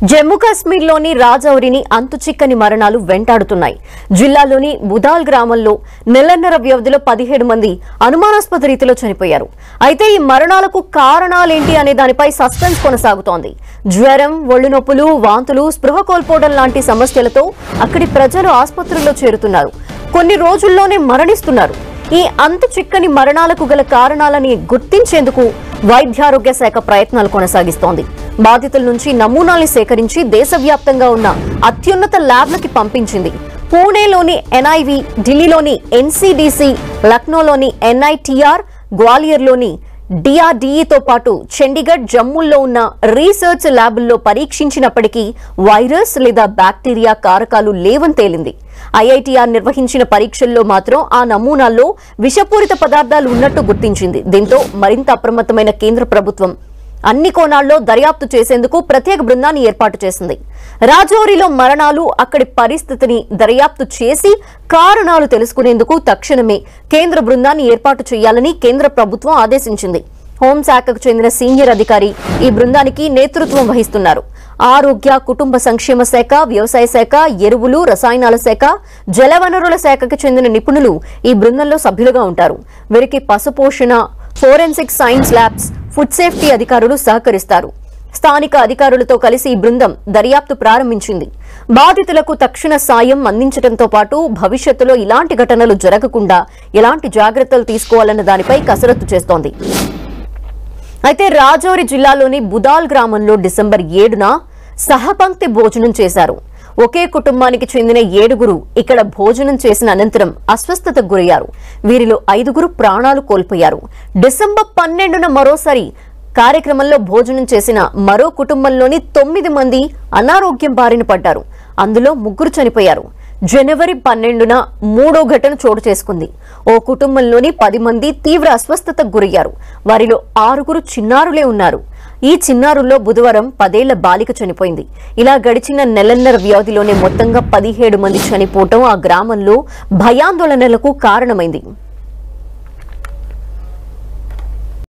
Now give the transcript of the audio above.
జమ్మూ కాశ్మీర్లోని రాజౌరిని అంతుచిక్కని మరణాలు వెంటాడుతున్నాయి. జిల్లాలోని బుదాల్ గ్రామంలో నెలన్నర వ్యవధిలో 17 మంది అనుమానాస్పద రీతిలో చనిపోయారు. అయితే ఈ మరణాలకు కారణాలేంటి అనే దానిపై సస్పెన్స్ కొనసాగుతోంది. జ్వరం, ఒళ్ళు నొప్పులు, వాంతులు, స్పృహ కోల్పోవడం లాంటి సమస్యలతో అక్కడి ప్రజలు ఆసుపత్రుల్లో చేరుతున్నారు. కొన్ని రోజుల్లోనే మరణిస్తున్నారు. ఈ అంతు చిక్కని మరణాలకు గల కారణాలని గుర్తించేందుకు వైద్యారోగ్య శాఖ ప్రయత్నాలు కొనసాగిస్తోంది. బాధితుల నుంచి నమూనాల్ని సేకరించి దేశవ్యాప్తంగా ఉన్న అత్యున్నత ల్యాబ్లకి పంపించింది. పూణేలోని ఎన్ఐవి, ఢిల్లీలోని ఎన్సీడీసీ, లక్నోలోని ఎన్ఐటీఆర్, గ్వాలియర్లోని డిఆర్డీఈతో పాటు చండీగఢ్, జమ్మూల్లో ఉన్న రీసెర్చ్ ల్యాబుల్లో పరీక్షించినప్పటికీ వైరస్ లేదా బ్యాక్టీరియా కారకాలు లేవని తేలింది. ఐఐటీఆర్ నిర్వహించిన పరీక్షల్లో మాత్రం ఆ నమూనాల్లో విషపూరిత పదార్థాలు ఉన్నట్టు గుర్తించింది. దీంతో మరింత అప్రమత్తమైన కేంద్ర ప్రభుత్వం అన్ని కోణాల్లో దర్యాప్తు చేసేందుకు ప్రత్యేక బృందాన్ని ఏర్పాటు చేసింది. రాజౌరిలో మరణాలు, అక్కడి పరిస్థితిని దర్యాప్తు చేసి కారణాలు తెలుసుకునేందుకు తక్షణమే కేంద్ర బృందాన్ని ఏర్పాటు చేయాలని కేంద్ర ప్రభుత్వం ఆదేశించింది. హోంశాఖకు చెందిన సీనియర్ అధికారి ఈ బృందానికి నేతృత్వం వహిస్తున్నారు. ఆరోగ్య, కుటుంబ సంక్షేమ శాఖ, వ్యవసాయ శాఖ, ఎరువులు, రసాయనాల శాఖ, జలవనరుల శాఖకు చెందిన నిపుణులు ఈ బృందంలో సభ్యులుగా ఉంటారు. వీరికి పశుపోషణ, forensic science labs, food safety అధికారులు సహకరిస్తారు. స్థానిక అధికారులతో కలిసి ఈ బృందం దర్యాప్తు ప్రారంభించింది. బాధితులకు తక్షణ సాయం అందించడంతో పాటు భవిష్యత్తులో ఇలాంటి ఘటనలు జరగకుండా ఎలాంటి జాగ్రత్తలు తీసుకోవాలన్న దానిపై కసరత్తు చేస్తోంది. అయితే రాజౌరి జిల్లాలోని బుదాల్ గ్రామంలో డిసెంబర్ 7న సహపంక్తి భోజనం చేశారు. ఒకే కుటుంబానికి చెందిన 7గురు ఇక్కడ భోజనం చేసిన అనంతరం అస్వస్థతకు గురయ్యారు. వీరిలో 5గురు ప్రాణాలు కోల్పోయారు. డిసెంబర్ 12న మరోసారి కార్యక్రమంలో భోజనం చేసిన మరో కుటుంబంలోని 9 మంది అనారోగ్యం బారిన పడ్డారు. అందులో 3 చనిపోయారు. జనవరి 12న మూడో ఘటన చోటు చేసుకుంది. ఓ కుటుంబంలోని 10 మంది తీవ్ర అస్వస్థతకు గురయ్యారు. వారిలో 6గురు చిన్నారులే ఉన్నారు. ఈ చిన్నారుల్లో బుధవారం 10 ఏళ్ల బాలిక చనిపోయింది. ఇలా గడిచిన నెలన్నర వ్యవధిలోనే మొత్తంగా 17 మంది చనిపోవటం ఆ గ్రామంలో భయాందోళనలకు కారణమైంది.